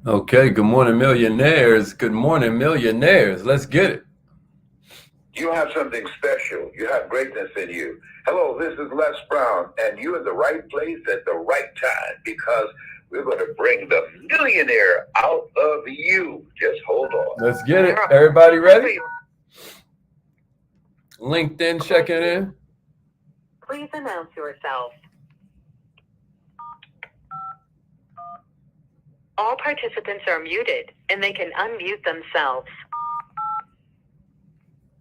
Okay, good morning, millionaires. Good morning, millionaires. Let's get it. You have something special. You have greatness in you. Hello, this is Les Brown, and you're in the right place at the right time because we're going to bring the millionaire out of you. Just hold on. Let's get it. Everybody ready? LinkedIn checking in. Please announce yourself. All participants are muted and they can unmute themselves.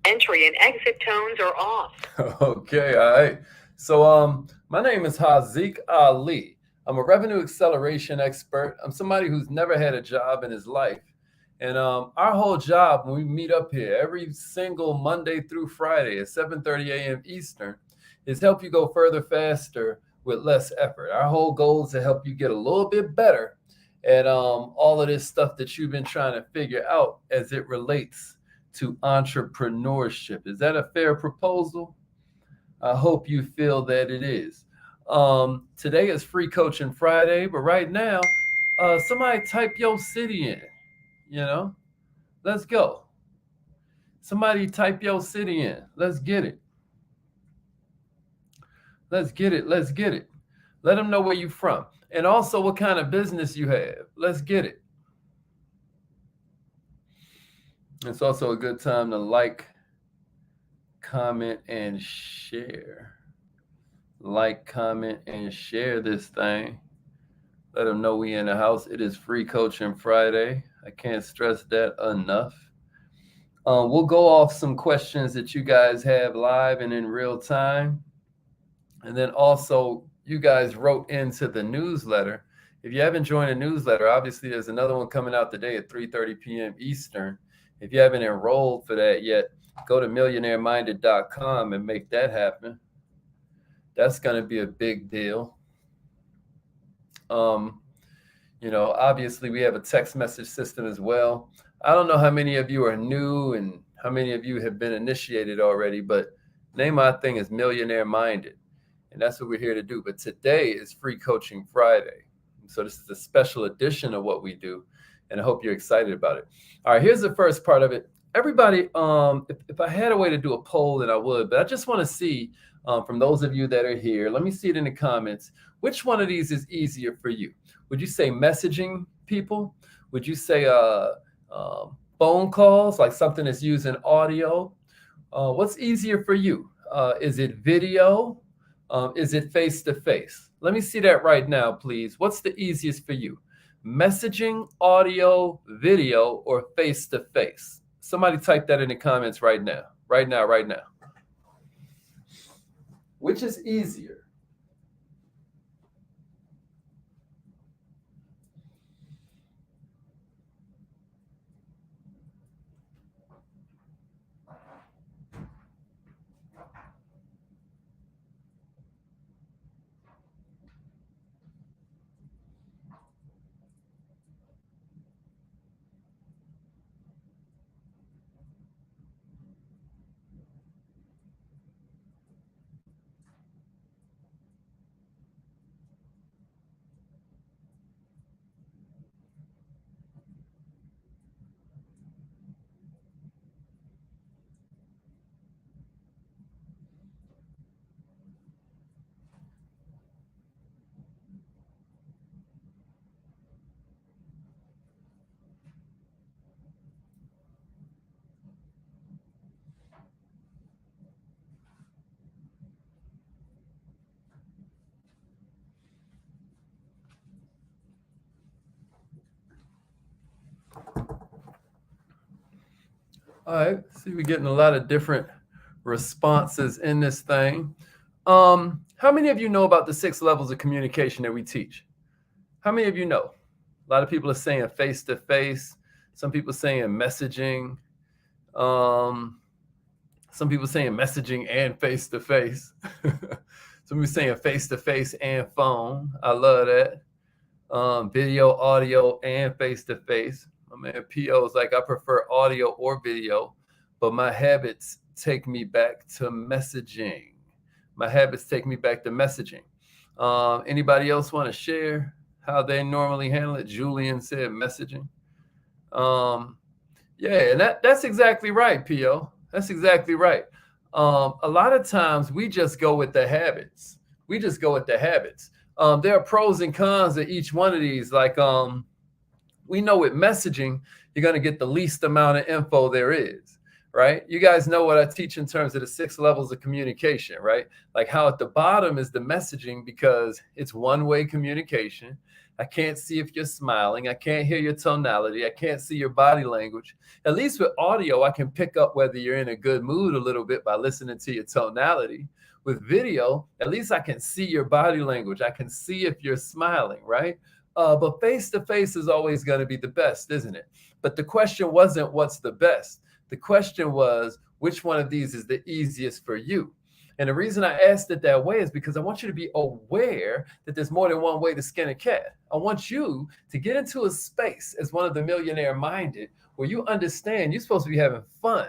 Entry and exit tones are off. Okay, all right. So my name is Haziq Ali. I'm a revenue acceleration expert. I'm somebody who's never had a job in his life. And our whole job when we meet up here every single Monday through Friday at 7:30 a.m. Eastern is help you go further faster with less effort. Our whole goal is to help you get a little bit better at all of this stuff that you've been trying to figure out as it relates to entrepreneurship. Is that a fair proposal? I hope you feel that it is. Today is Free Coaching Friday, but right now, somebody type your city in. You know, let's go. Somebody type your city in. Let's get it. Let's get it. Let's get it. Let them know where you're from and also what kind of business you have. Let's get it. It's also a good time to like, comment, and share. Like, comment, and share this thing. Let them know we in the house. It is Free Coaching Friday. I can't stress that enough. We'll go off some questions that you guys have live and in real time. And then also, you guys wrote into the newsletter. If you haven't joined the newsletter, obviously there's another one coming out today at 3:30 p.m. Eastern. If you haven't enrolled for that yet, go to millionaireminded.com and make that happen. That's going to be a big deal. Obviously we have a text message system as well. I don't know how many of you are new and how many of you have been initiated already, but name of my thing is Millionaire Minded. And that's what we're here to do. But today is Free Coaching Friday. So this is a special edition of what we do. And I hope you're excited about it. All right, here's the first part of it. Everybody, if I had a way to do a poll, then I would. But I just want to see from those of you that are here, let me see it in the comments. Which one of these is easier for you? Would you say messaging people? Would you say phone calls, like something that's using audio? What's easier for you? Is it video? Is it face-to-face? Let me see that right now, please. What's the easiest for you? Messaging, audio, video, or face-to-face? Somebody type that in the comments right now. Right now, right now. Which is easier? All right, see, we're getting a lot of different responses in this thing. How many of you know about the 6 levels of communication that we teach? How many of you know? A lot of people are saying face to face. Some people saying messaging. Some people saying messaging and face to face. Some people saying face to face and phone. I love that. Video, audio, and face to face. My man PO is like, I prefer audio or video, but my habits take me back to messaging. My habits take me back to messaging. Anybody else want to share how they normally handle it. Julian said messaging. Yeah, and that's exactly right, P.O. That's exactly right. A lot of times we just go with the habits. We just go with the habits. There are pros and cons of each one of these. Like we know with messaging, you're going to get the least amount of info there is, right? You guys know what I teach in terms of the 6 levels of communication, right? Like how at the bottom is the messaging because it's one-way communication. I can't see if you're smiling. I can't hear your tonality. I can't see your body language. At least with audio, I can pick up whether you're in a good mood a little bit by listening to your tonality. With video, at least I can see your body language. I can see if you're smiling, right? But face-to-face is always going to be the best, isn't it? But the question wasn't what's the best. The question was, which one of these is the easiest for you? And the reason I asked it that way is because I want you to be aware that there's more than one way to skin a cat. I want you to get into a space as one of the millionaire-minded where you understand you're supposed to be having fun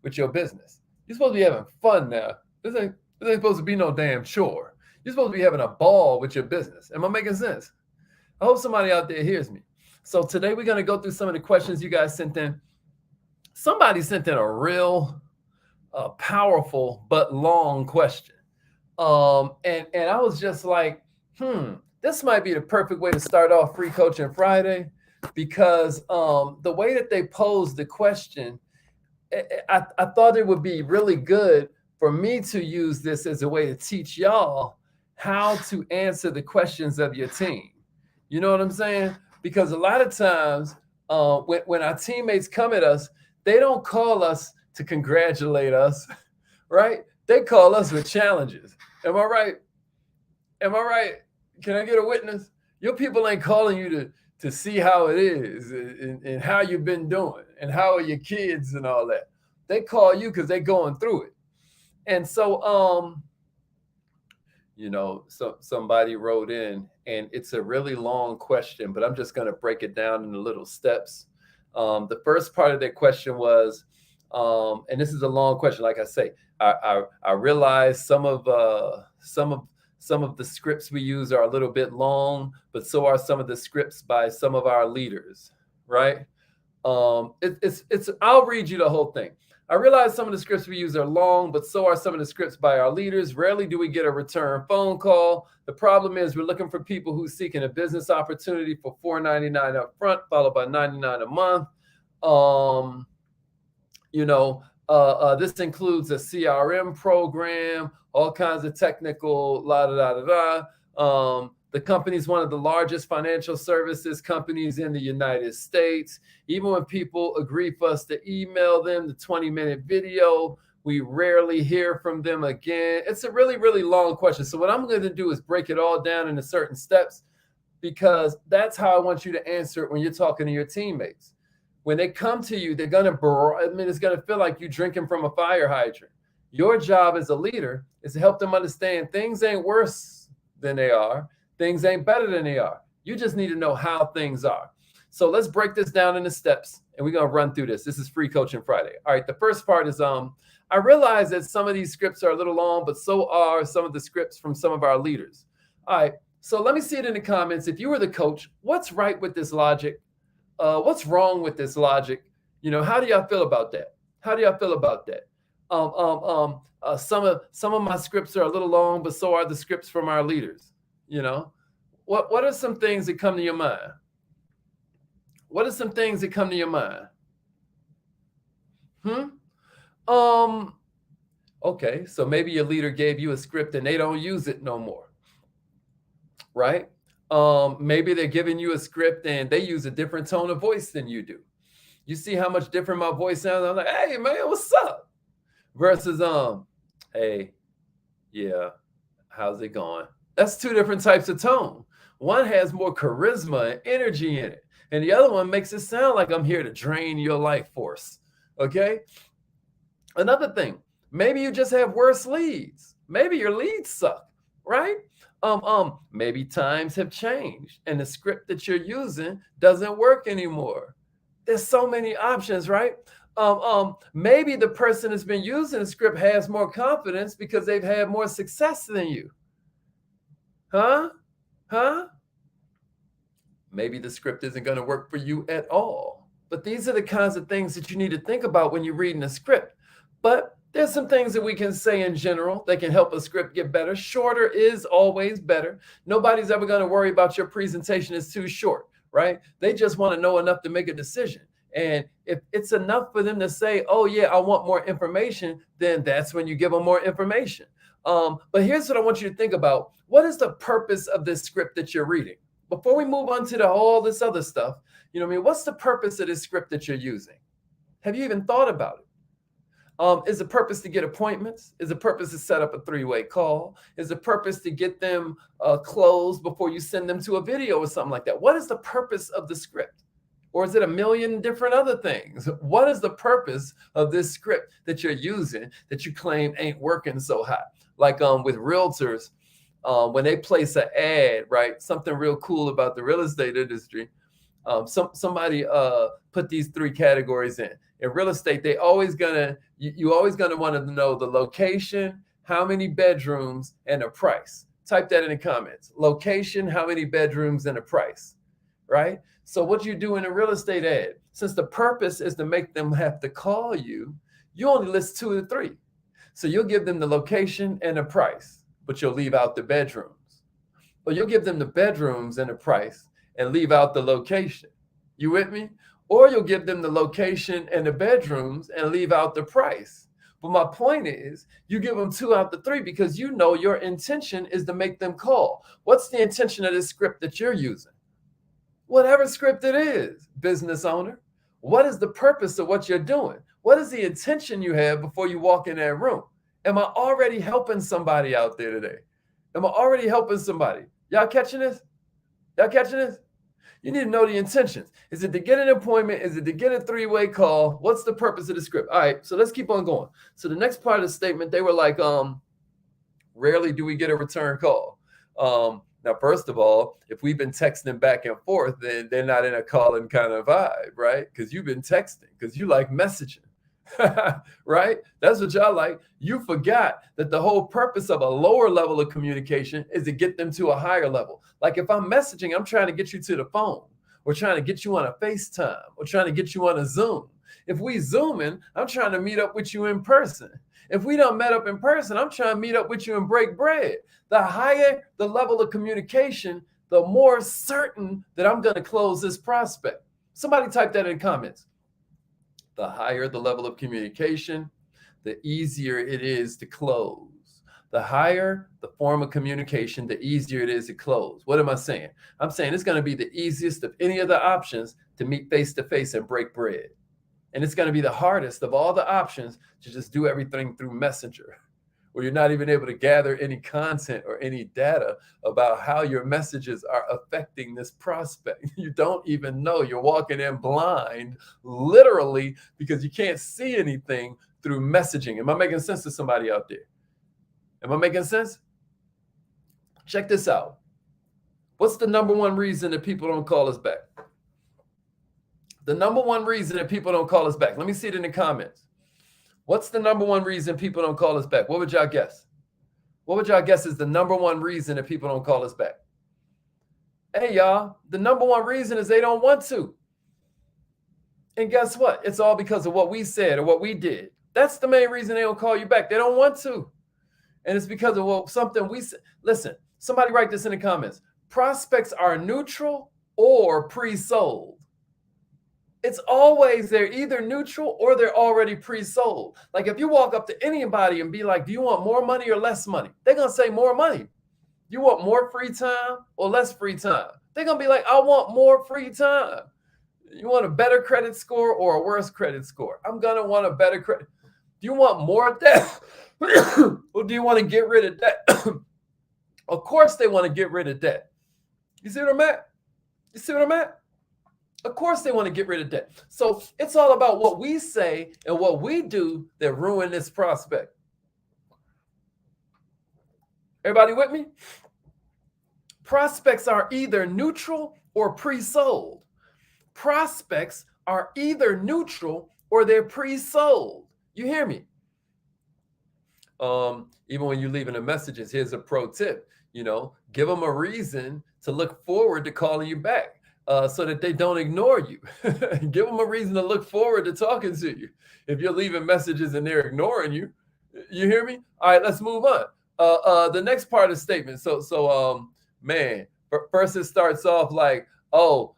with your business. You're supposed to be having fun now. This ain't supposed to be no damn chore. You're supposed to be having a ball with your business. Am I making sense? I hope somebody out there hears me. So today we're going to go through some of the questions you guys sent in. Somebody sent in a real powerful but long question. And I was just like, this might be the perfect way to start off Free Coaching Friday because the way that they posed the question, I thought it would be really good for me to use this as a way to teach y'all how to answer the questions of your team. You know what I'm saying? Because a lot of times when our teammates come at us, they don't call us to congratulate us, right? They call us with challenges. Am I right? Am I right? Can I get a witness? Your people ain't calling you to see how it is and how you've been doing and how are your kids and all that. They call you because they're going through it. And so, so somebody wrote in, and it's a really long question, but I'm just going to break it down into little steps. The first part of their question was, and this is a long question. Like I say, I realize some of the scripts we use are a little bit long, but so are some of the scripts by some of our leaders, right? I'll read you the whole thing. I realize some of the scripts we use are long, but so are some of the scripts by our leaders. Rarely do we get a return phone call. The problem is we're looking for people who's seeking a business opportunity for $4.99 up front, followed by $99 a month. This includes a CRM program, all kinds of technical the company is one of the largest financial services companies in the United States. Even when people agree for us to email them the 20-minute video, we rarely hear from them again. It's a really, really long question. So what I'm going to do is break it all down into certain steps because that's how I want you to answer it when you're talking to your teammates. When they come to you, it's going to feel like you're drinking from a fire hydrant. Your job as a leader is to help them understand things ain't worse than they are. Things ain't better than they are. You just need to know how things are. So let's break this down into steps, and we're going to run through this. This is Free Coaching Friday. All right, the first part is I realize that some of these scripts are a little long, but so are some of the scripts from some of our leaders. All right, so let me see it in the comments. If you were the coach, what's right with this logic? What's wrong with this logic? How do y'all feel about that? How do y'all feel about that? Some of my scripts are a little long, but so are the scripts from our leaders. What are some things that come to your mind? What are some things that come to your mind? Okay, so maybe your leader gave you a script and they don't use it no more, right? Maybe they're giving you a script and they use a different tone of voice than you do. You see how much different my voice sounds? I'm like, hey man, what's up? Versus, hey, yeah, how's it going? That's two different types of tone. One has more charisma and energy in it, and the other one makes it sound like I'm here to drain your life force. Okay. Another thing, maybe you just have worse leads. Maybe your leads suck, right? Maybe times have changed and the script that you're using doesn't work anymore. There's so many options, right? Maybe the person that's been using the script has more confidence because they've had more success than you. Huh? Maybe the script isn't going to work for you at all. But these are the kinds of things that you need to think about when you're reading a script. But there's some things that we can say in general that can help a script get better. Shorter is always better. Nobody's ever going to worry about your presentation is too short, right? They just want to know enough to make a decision. And if it's enough for them to say, oh, yeah, I want more information, then that's when you give them more information. But here's what I want you to think about. What is the purpose of this script that you're reading? Before we move on to all this other stuff, what's the purpose of this script that you're using? Have you even thought about it? Is the purpose to get appointments? Is the purpose to set up a three-way call? Is the purpose to get them closed before you send them to a video or something like that? What is the purpose of the script? Or is it a million different other things? What is the purpose of this script that you're using that you claim ain't working so hot? Like with realtors, when they place an ad, right? Something real cool about the real estate industry. Somebody put these three categories in. In real estate, you always gonna want to know the location, how many bedrooms, and a price. Type that in the comments. Location, how many bedrooms, and a price, right? So what you do in a real estate ad, since the purpose is to make them have to call you, you only list 2 of the 3. So you'll give them the location and the price, but you'll leave out the bedrooms. Or you'll give them the bedrooms and the price and leave out the location. You with me? Or you'll give them the location and the bedrooms and leave out the price. But my point is, you give them 2 out of the 3 because you know your intention is to make them call. What's the intention of this script that you're using? Whatever script it is, business owner, what is the purpose of what you're doing? What is the intention you have before you walk in that room? Am I already helping somebody out there today? Am I already helping somebody? Y'all catching this? Y'all catching this? You need to know the intentions. Is it to get an appointment? Is it to get a three-way call? What's the purpose of the script? All right, so let's keep on going. So the next part of the statement, they were like, rarely do we get a return call. Now, first of all, if we've been texting back and forth, then they're not in a calling kind of vibe, right? Because you've been texting, because you like messaging, right? That's what y'all like. You forgot that the whole purpose of a lower level of communication is to get them to a higher level. Like if I'm messaging, I'm trying to get you to the phone. We're trying to get you on a FaceTime. We're trying to get you on a Zoom. If we Zooming, I'm trying to meet up with you in person. If we don't met up in person, I'm trying to meet up with you and break bread. The higher the level of communication, the more certain that I'm going to close this prospect. Somebody type that in the comments. The higher the level of communication, the easier it is to close. The higher the form of communication, the easier it is to close. What am I saying? I'm saying it's going to be the easiest of any of the options to meet face-to-face and break bread. And it's going to be the hardest of all the options to just do everything through Messenger, where you're not even able to gather any content or any data about how your messages are affecting this prospect. You don't even know. You're walking in blind, literally, because you can't see anything through messaging. Am I making sense to somebody out there? Am I making sense? Check this out. What's the number one reason that people don't call us back? The number one reason that people don't call us back. Let me see it in the comments. What's the number one reason people don't call us back? What would y'all guess? What would y'all guess is the number one reason that people don't call us back? Hey, y'all, the number one reason is they don't want to. And guess what? It's all because of what we said or what we did. That's the main reason they don't call you back. They don't want to. And it's because of something we said. Listen, somebody write this in the comments. Prospects are neutral or pre-sold. It's always they're either neutral or they're already pre-sold. Like if you walk up to anybody and be like, do you want more money or less money? They're going to say more money. You want more free time or less free time? They're going to be like, I want more free time. You want a better credit score or a worse credit score? I'm going to want a better credit. Do you want more debt or do you want to get rid of debt? Of course they want to get rid of debt. You see what I'm at? You see what I'm at? Of course they want to get rid of debt. So it's all about what we say and what we do that ruin this prospect. Everybody with me? Prospects are either neutral or pre-sold. Prospects are either neutral or they're pre-sold. You hear me? Even when you're leaving the messages, here's a pro tip, give them a reason to look forward to calling you back. so that they don't ignore you. Give them a reason to look forward to talking to you. If you're leaving messages and they're ignoring you, you hear me? All right, let's move on. The next part of the statement. Man, first it starts off like, oh,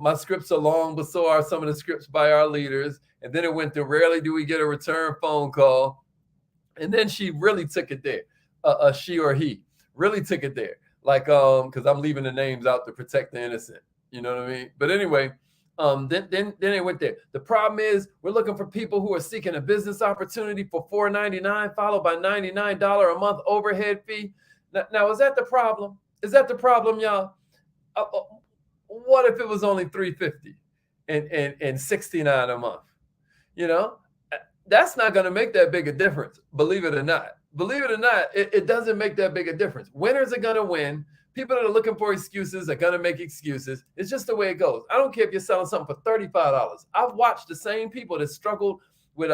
my scripts are long, but so are some of the scripts by our leaders. And then it went to rarely do we get a return phone call. And then she really took it there. She or he really took it there. Like, because I'm leaving the names out to protect the innocent. You know what I mean? But anyway, then it went there. The problem is we're looking for people who are seeking a business opportunity for $4.99, followed by $99 a month overhead fee. Now, is that the problem? Is that the problem, y'all? What if it was only $350 and $69 a month? You know, that's not going to make that big a difference. Believe it or not. Believe it or not, it doesn't make that big a difference. Winners are going to win. People that are looking for excuses are going to make excuses. It's just the way it goes. I don't care if you're selling something for $35. I've watched the same people that struggled with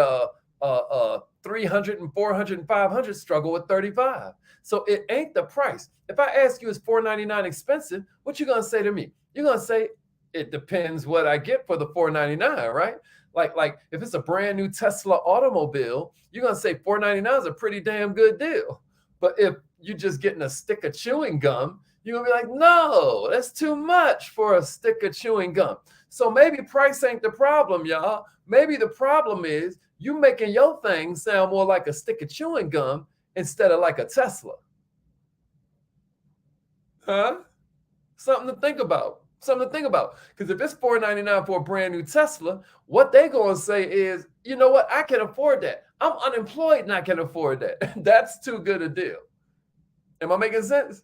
300 and 400 and 500 struggle with 35. So it ain't the price. If I ask you, is $4.99 expensive? What you going to say to me? You're going to say, it depends what I get for the $4.99, right? Like if it's a brand new Tesla automobile, you're going to say $4.99 is a pretty damn good deal. But if you're just getting a stick of chewing gum, you're going to be like, no, that's too much for a stick of chewing gum. So maybe price ain't the problem, y'all. Maybe the problem is you making your thing sound more like a stick of chewing gum instead of like a Tesla. Huh? Something to think about. Something to think about. Because if it's $4.99 for a brand new Tesla, what they're going to say is, you know what? I can afford that. I'm unemployed and I can afford that. That's too good a deal. Am I making sense?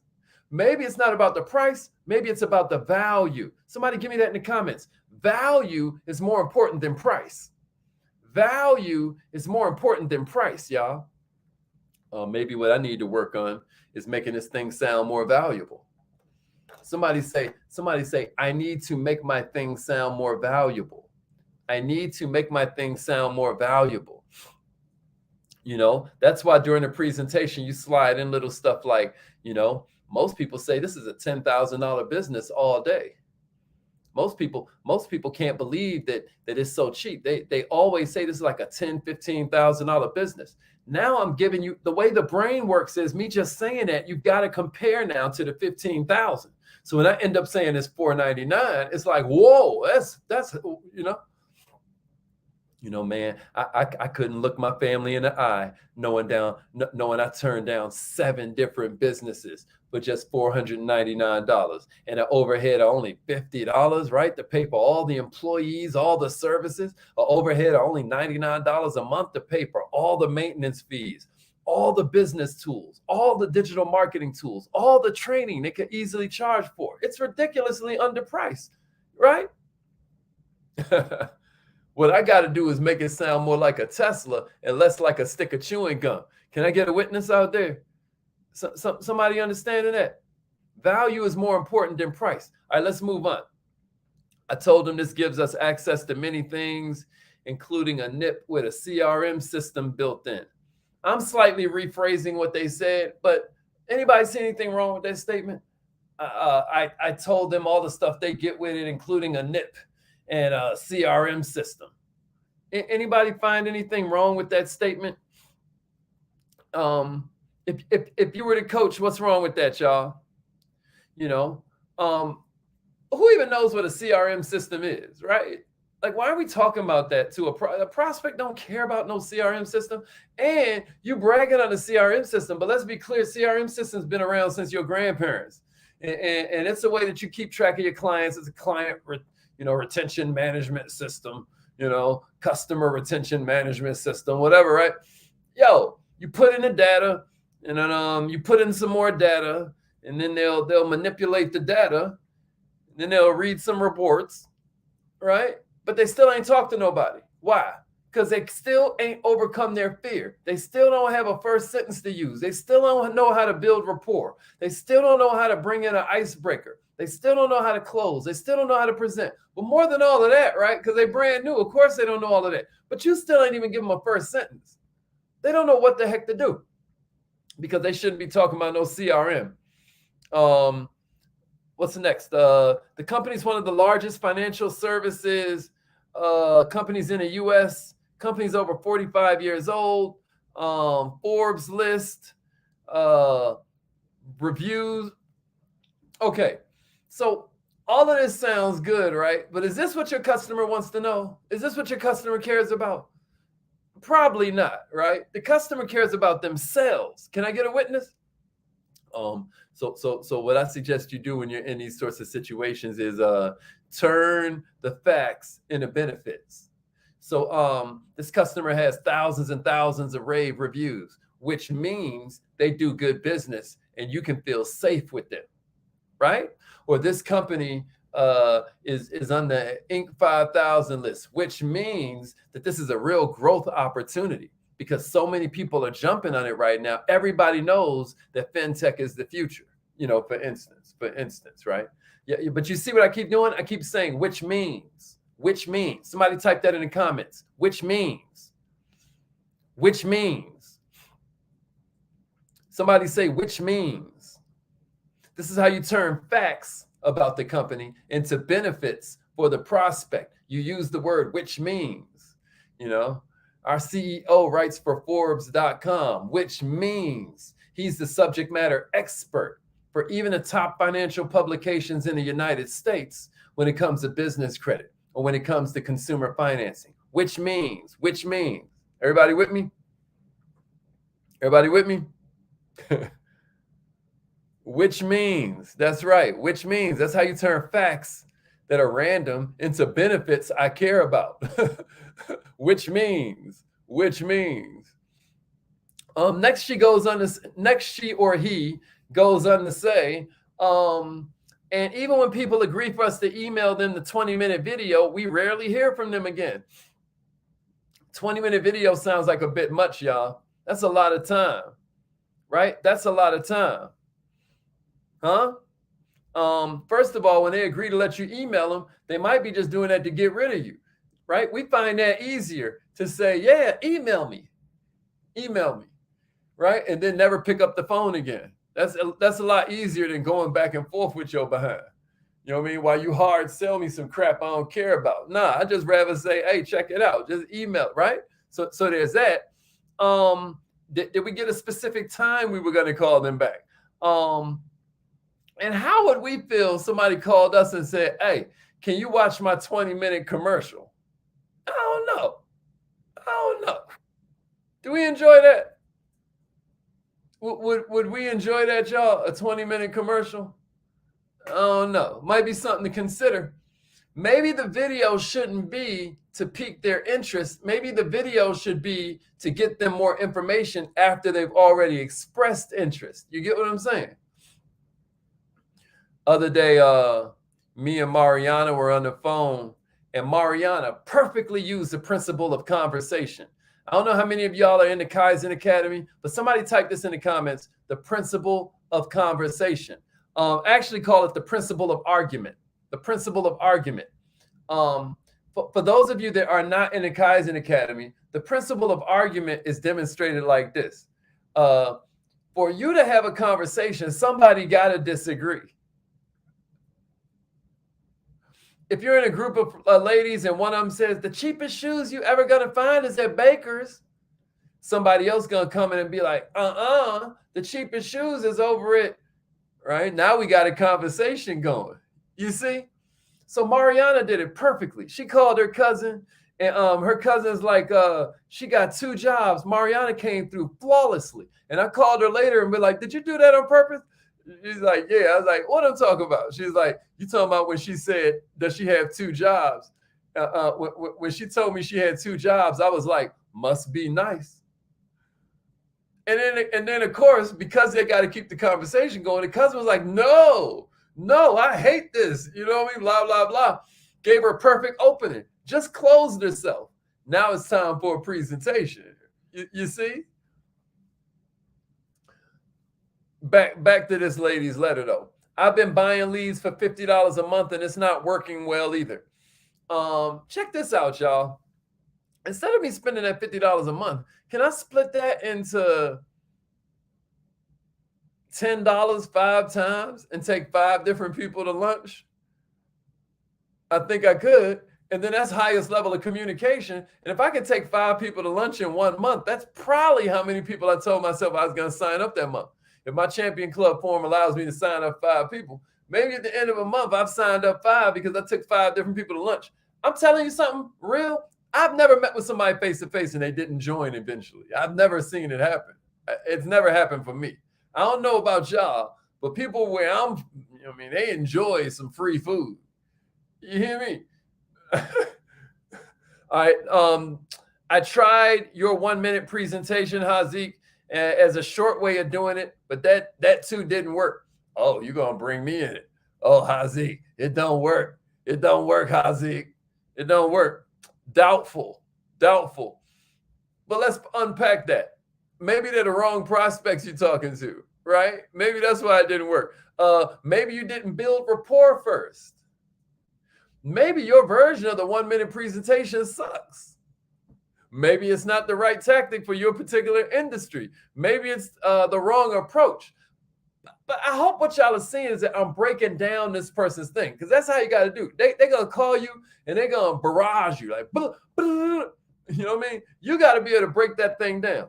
Maybe it's not about the price. Maybe it's about the value. Somebody give me that in the comments. Value is more important than price. Value is more important than price, y'all. Maybe what I need to work on is making this thing sound more valuable. Somebody say, I need to make my thing sound more valuable. I need to make my thing sound more valuable. You know, that's why during the presentation, you slide in little stuff like, you know, most people say this is a $10,000 business all day. Most people can't believe that it's so cheap. They always say this is like a $10,000, $15,000 business. Now I'm giving you, the way the brain works is me just saying that you've got to compare now to the 15,000. So when I end up saying it's $4.99, it's like, whoa, that's man, I couldn't look my family in the eye knowing I turned down 7 different businesses for just $499 and an overhead of only $50, right? To pay for all the employees, all the services, an overhead of only $99 a month to pay for all the maintenance fees, all the business tools, all the digital marketing tools, all the training they could easily charge for. It's ridiculously underpriced, right? What I got to do is make it sound more like a Tesla and less like a stick of chewing gum. Can I get a witness out there? Somebody understanding that? Value is more important than price. All right, let's move on. I told them this gives us access to many things, including a NIP with a CRM system built in. I'm slightly rephrasing what they said, but anybody see anything wrong with that statement? I told them all the stuff they get with it, including a NIP and a CRM system. Anybody find anything wrong with that statement? If you were the coach, what's wrong with that, y'all? You know, who even knows what a CRM system is, right? Like, why are we talking about that to a prospect? Don't care about no CRM system, and you bragging on the CRM system. But let's be clear, CRM system's been around since your grandparents, and it's a way that you keep track of your clients. It's a client retention management system, customer retention management system, whatever, right? Yo, you put in the data, and then you put in some more data, and then they'll manipulate the data, and then they'll read some reports, right? But they still ain't talk to nobody. Why? Because they still ain't overcome their fear. They still don't have a first sentence to use. They still don't know how to build rapport. They still don't know how to bring in an icebreaker. They still don't know how to close. They still don't know how to present. But more than all of that, right? Because they're brand new. Of course they don't know all of that. But you still ain't even give them a first sentence. They don't know what the heck to do because they shouldn't be talking about no CRM. What's next? The company's one of the largest financial services companies in the U.S. Company's over 45 years old. Forbes list, uh, reviews. Okay, so all of this sounds good, right? But is this what your customer wants to know? Is this what your customer cares about? Probably not, right? The customer cares about themselves. Can I get a witness? So what I suggest you do when you're in these sorts of situations is turn the facts into benefits. So this customer has thousands and thousands of rave reviews, which means they do good business and you can feel safe with them, right? Or this company is on the Inc. 5000 list, which means that this is a real growth opportunity because so many people are jumping on it right now. Everybody knows that fintech is the future, for instance, right? Yeah, but you see what I keep doing? I keep saying, which means. Somebody type that in the comments. Which means. Somebody say, which means. This is how you turn facts about the company into benefits for the prospect. You use the word which means, Our CEO writes for Forbes.com, which means he's the subject matter expert for even the top financial publications in the United States when it comes to business credit or when it comes to consumer financing. Which means. Everybody with me? Which means, that's right. Which means, that's how you turn facts that are random into benefits I care about. Which means. Next she or he goes on to say, and even when people agree for us to email them the 20-minute video, we rarely hear from them again. 20-minute video sounds like a bit much, y'all. That's a lot of time, right? That's a lot of time. Huh? First of all, when they agree to let you email them, they might be just doing that to get rid of you, right? We find that easier to say, yeah, email me, right? And then never pick up the phone again. That's a lot easier than going back and forth with your behind. You know what I mean? While you hard sell me some crap I don't care about. Nah, I just rather say, hey, check it out. Just email, right? So there's that. Did we get a specific time we were going to call them back? And how would we feel somebody called us and said, hey, can you watch my 20-minute commercial? I don't know. Do we enjoy that? Would we enjoy that, y'all? A 20-minute commercial? I don't know. Might be something to consider. Maybe the video shouldn't be to pique their interest. Maybe the video should be to get them more information after they've already expressed interest. You get what I'm saying? Other day, me and Mariana were on the phone, and Mariana perfectly used the principle of conversation. I don't know how many of y'all are in the Kaizen Academy, but somebody type this in the comments, the principle of conversation. Actually call it the principle of argument. The principle of argument. For those of you that are not in the Kaizen Academy, the principle of argument is demonstrated like this. For you to have a conversation, somebody got to disagree. If you're in a group of ladies and one of them says, the cheapest shoes you ever going to find is at Baker's, somebody else going to come in and be like, the cheapest shoes is over it. Right? Now we got a conversation going. You see? So Mariana did it perfectly. She called her cousin, and her cousin's like, she got 2 jobs. Mariana came through flawlessly. And I called her later and be like, did you do that on purpose? She's like, yeah. I was like, what I'm talking about? She's like, you talking about when she said, does she have 2 jobs? When she told me she had 2 jobs, I was like, must be nice. And then of course, because they got to keep the conversation going, the cousin was like, no, I hate this. You know what I mean? Blah, blah, blah. Gave her a perfect opening. Just closed herself. Now it's time for a presentation. You see? Back to this lady's letter, though. I've been buying leads for $50 a month, and it's not working well either. Check this out, y'all. Instead of me spending that $50 a month, can I split that into $10 5 times and take 5 different people to lunch? I think I could. And then that's highest level of communication. And if I can take 5 people to lunch in 1 month, that's probably how many people I told myself I was going to sign up that month. If my champion club form allows me to sign up 5 people, maybe at the end of a month, I've signed up 5 because I took 5 different people to lunch. I'm telling you something real. I've never met with somebody face to face and they didn't join eventually. I've never seen it happen. It's never happened for me. I don't know about y'all, but people where they enjoy some free food. You hear me? All right. I tried your 1-minute presentation, Hazik, as a short way of doing it, but that too didn't work. Oh, you're gonna bring me in it. Oh, Hazik, it don't work. It don't work, Hazik. It don't work. Doubtful. But let's unpack that. Maybe they're the wrong prospects you're talking to, right? Maybe that's why it didn't work. Maybe you didn't build rapport first. Maybe your version of the 1-minute presentation sucks. Maybe it's not the right tactic for your particular industry. Maybe it's the wrong approach. But I hope what y'all are seeing is that I'm breaking down this person's thing, because that's how you got to do. They're going to call you and they're going to barrage you like, you know what I mean? You got to be able to break that thing down.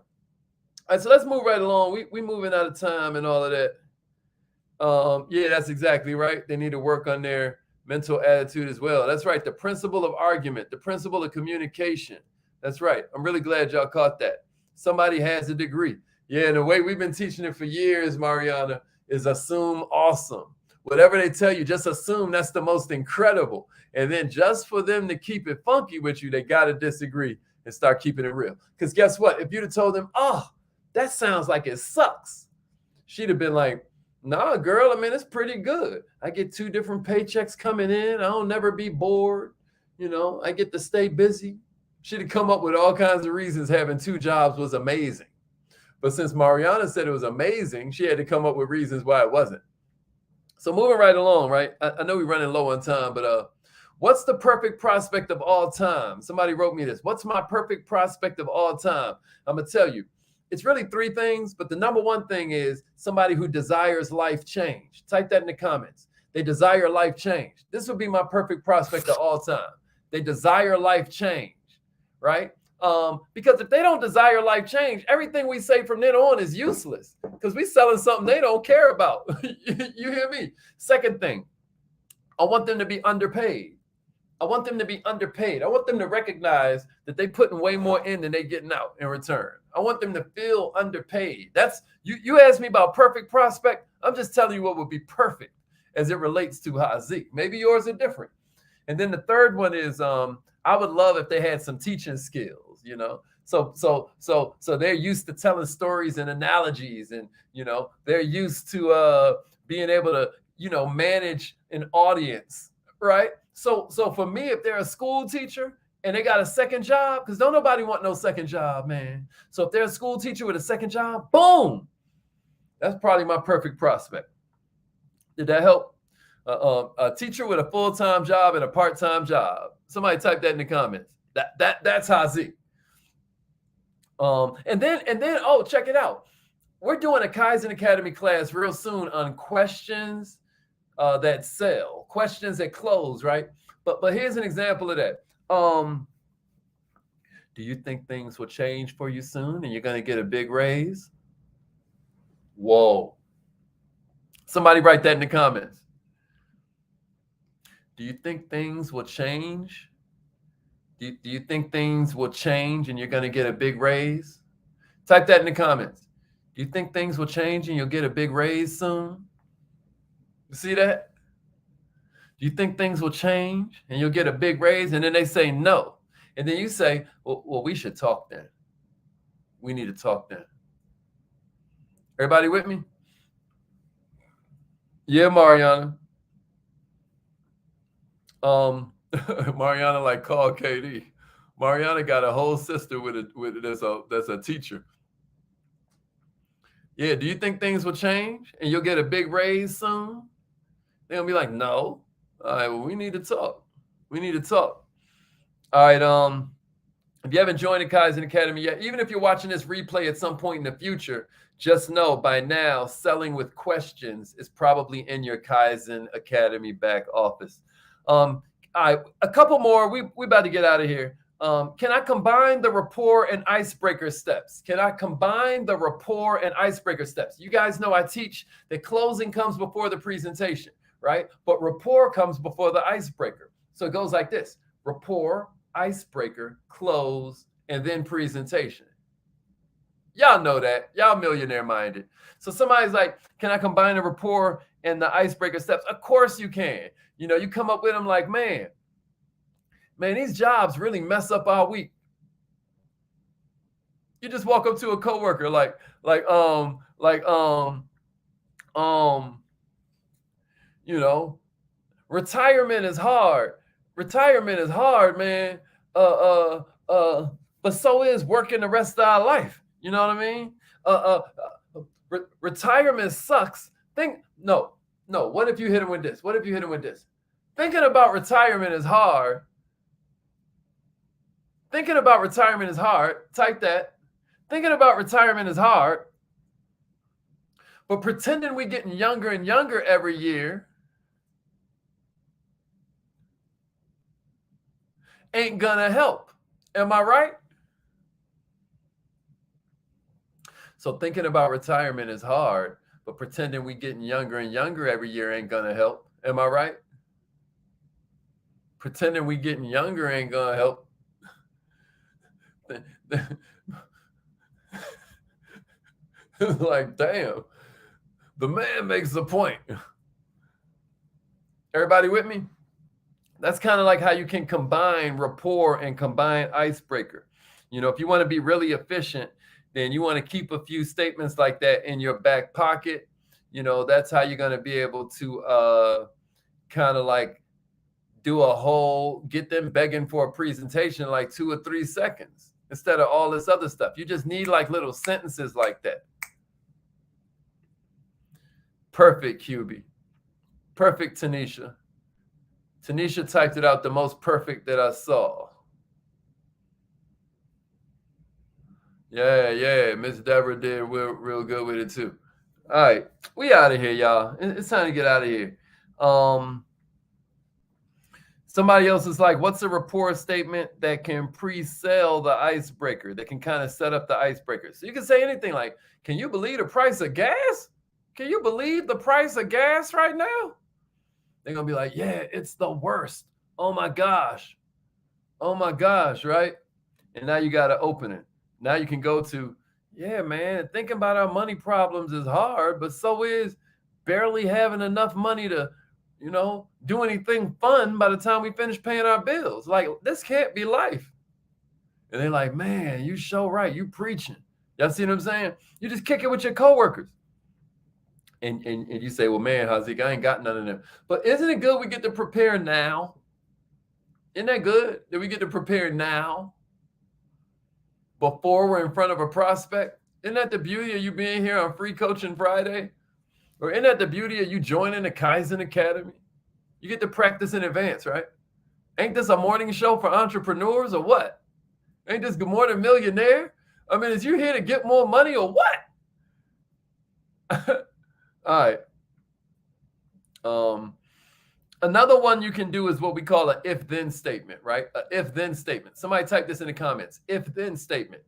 All right, so let's move right along. We moving out of time and all of that. Yeah, that's exactly right. They need to work on their mental attitude as well. That's right. The principle of argument, the principle of communication. That's right. I'm really glad y'all caught that. Somebody has a degree. Yeah, and the way we've been teaching it for years, Mariana, is assume awesome. Whatever they tell you, just assume that's the most incredible. And then just for them to keep it funky with you, they got to disagree and start keeping it real. Because guess what? If you'd have told them, oh, that sounds like it sucks, she'd have been like, nah, girl, I mean, it's pretty good. I get 2 different paychecks coming in. I'll never be bored. I get to stay busy. She'd have come up with all kinds of reasons having 2 jobs was amazing. But since Mariana said it was amazing, she had to come up with reasons why it wasn't. So moving right along, right? I know we're running low on time, but what's the perfect prospect of all time? Somebody wrote me this. What's my perfect prospect of all time? I'm going to tell you. It's really 3 things, but the number 1 thing is somebody who desires life change. Type that in the comments. They desire life change. This would be my perfect prospect of all time. They desire life change, right? Because if they don't desire life change, everything we say from then on is useless because we're selling something they don't care about. You hear me? Second thing, I want them to be underpaid. I want them to recognize that they're putting way more in than they're getting out in return. I want them to feel underpaid. That's you asked me about perfect prospect. I'm just telling you what would be perfect as it relates to Hazik. Maybe yours are different. And then the third one is I would love if they had some teaching skills, So they're used to telling stories and analogies, and they're used to being able to manage an audience, right? So for me, if they're a school teacher and they got a second job, because don't nobody want no second job, man. So if they're a school teacher with a second job, boom, that's probably my perfect prospect. Did that help? A teacher with a full-time job and a part-time job. Somebody type that in the comments. That's Hazik. And then check it out. We're doing a Kaizen Academy class real soon on questions that sell, questions that close, right? But here's an example of that. Do you think things will change for you soon and you're going to get a big raise? Whoa. Somebody write that in the comments. Do you think things will change? Do you think things will change and you're going to get a big raise? Type that in the comments. Do you think things will change and you'll get a big raise soon? You see that? Do you think things will change and you'll get a big raise? And then they say no. And then you say, well, we should talk then. We need to talk then. Everybody with me? Yeah, Mariana. Mariana like call KD. Mariana got a whole sister that's a teacher. Yeah, do you think things will change and you'll get a big raise soon? They're gonna be like, no. All right, well, we need to talk. All right, if you haven't joined the Kaizen Academy yet, even if you're watching this replay at some point in the future, Just know by now, selling with questions is probably in your Kaizen Academy back office. All right, a couple more. We about to get out of here. Can I combine the rapport and icebreaker steps? Can I combine the rapport and icebreaker steps? You guys know I teach that closing comes before the presentation, right? But rapport comes before the icebreaker. So it goes like this: rapport, icebreaker, close, and then presentation. Y'all know that. Y'all millionaire minded. So somebody's like, can I combine the rapport and the icebreaker steps? Of course you can. You come up with them like, man, these jobs really mess up our week. You just walk up to a coworker retirement is hard. Retirement is hard, man. But so is working the rest of our life. You know what I mean? Retirement sucks. No. What if you hit him with this? Thinking about retirement is hard. Thinking about retirement is hard. Type that. Thinking about retirement is hard. But pretending we're getting younger and younger every year ain't gonna help. Am I right? So thinking about retirement is hard, but pretending we getting younger and younger every year ain't gonna help. Am I right? Pretending we getting younger ain't gonna help. Like, damn, the man makes a point. Everybody with me? That's kind of like how you can combine rapport and combine icebreaker. If you want to be really efficient, then you want to keep a few statements like that in your back pocket. That's how you're going to be able to kind of like get them begging for a presentation like 2 or 3 seconds instead of all this other stuff. You just need like little sentences like that. Perfect, QB. Perfect, Tanisha. Tanisha typed it out the most perfect that I saw. Yeah. Miss Deborah did real good with it too. All right, we out of here, y'all. It's time to get out of here. Somebody else is like, what's a rapport statement that can pre-sell the icebreaker, that can kind of set up the icebreaker? So you can say anything like, can you believe the price of gas? Can you believe the price of gas right now? They're going to be like, yeah, it's the worst. Oh my gosh, right? And now you got to open it. Now you can go to, yeah, man, thinking about our money problems is hard, but so is barely having enough money to, do anything fun by the time we finish paying our bills. Like, this can't be life. And they're like, man, you sure right. You preaching. Y'all see what I'm saying? You just kick it with your coworkers. And you say, well, man, Hazik, I ain't got none of them. But isn't it good we get to prepare now? Isn't that good that we get to prepare now before we're in front of a prospect? Isn't that the beauty of you being here on Free Coaching Friday? Or isn't that the beauty of you joining the Kaizen Academy? You get to practice in advance, right? Ain't this a morning show for entrepreneurs or what? Ain't this Good Morning Millionaire? I mean, is you here to get more money or what? All right. Another one you can do is what we call an if-then statement, right? An if-then statement. Somebody type this in the comments. If-then statement.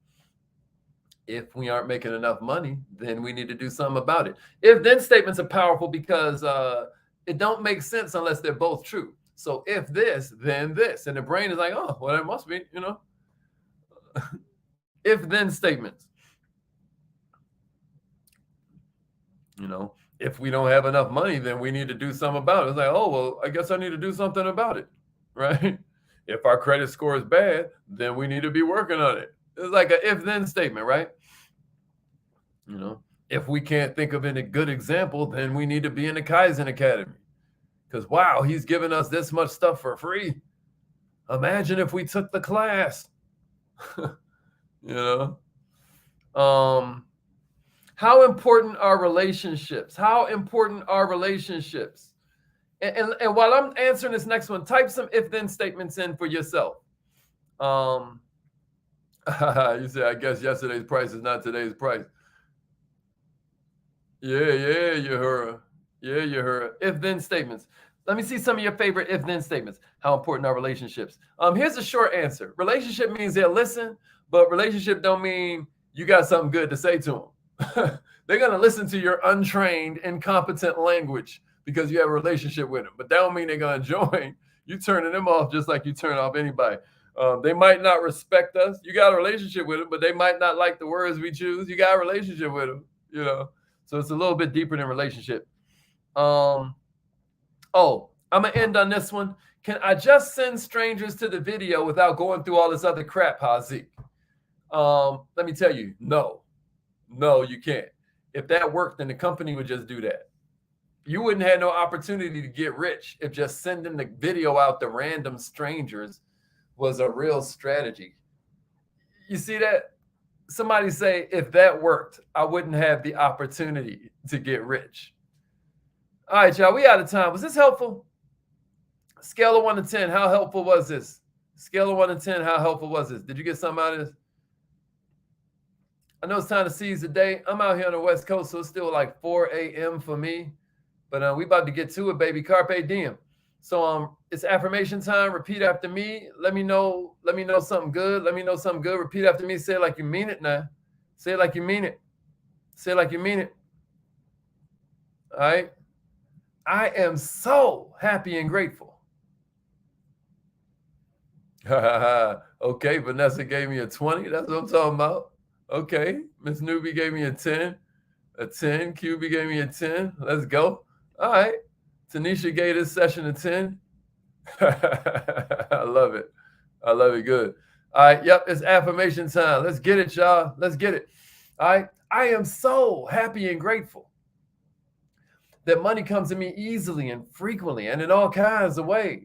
If we aren't making enough money, then we need to do something about it. If-then statements are powerful because it don't make sense unless they're both true. So if this, then this. And the brain is like, oh, well, it must be, If-then statements. If we don't have enough money, then we need to do something about it. It's like, oh, well, I guess I need to do something about it, right? If our credit score is bad, then we need to be working on it. It's like an if-then statement, right? If we can't think of any good example, then we need to be in the Kaizen Academy. Because, wow, he's giving us this much stuff for free. Imagine if we took the class. How important are relationships? How important are relationships? And while I'm answering this next one, type some if-then statements in for yourself. You say, I guess yesterday's price is not today's price. Yeah, you heard her. Yeah, you heard her. If-then statements. Let me see some of your favorite if-then statements. How important are relationships? Here's a short answer. Relationship means they'll listen, but relationship don't mean you got something good to say to them. They're gonna listen to your untrained, incompetent language because you have a relationship with them. But that don't mean they're gonna join. You turning them off just like you turn off anybody. They might not respect us. You got a relationship with them, but they might not like the words we choose. You got a relationship with them, you know. So it's a little bit deeper than relationship. Um, oh, I'm gonna end on this one. Can I just send strangers to the video without going through all this other crap, Hazik? Let me tell you, no, you can't. If that worked, then the company would just do that. You wouldn't have no opportunity to get rich if just sending the video out to random strangers was a real strategy. You see that? Somebody say, if that worked, I wouldn't have the opportunity to get rich. All right, y'all, we out of time. Was this helpful? Scale of 1 to 10, how helpful was this? Scale of 1 to 10, how helpful was this? Did you get something out of this? I know it's time to seize the day. I'm out here on the West Coast, so it's still like 4 a.m. for me. But we about to get to it, baby. Carpe diem. So it's affirmation time. Repeat after me. Let me know something good. Let me know something good. Repeat after me. Say it like you mean it now. Say it like you mean it. Say it like you mean it. All right. I am so happy and grateful. Okay, Vanessa gave me a 20. That's what I'm talking about. Okay, Miss Newbie gave me a 10. A 10. QB gave me a 10. Let's go. All right. Tanisha gave this session a 10. I love it. I love it. Good. All right. Yep. It's affirmation time. Let's get it, y'all. Let's get it. All right. I am so happy and grateful that money comes to me easily and frequently and in all kinds of ways.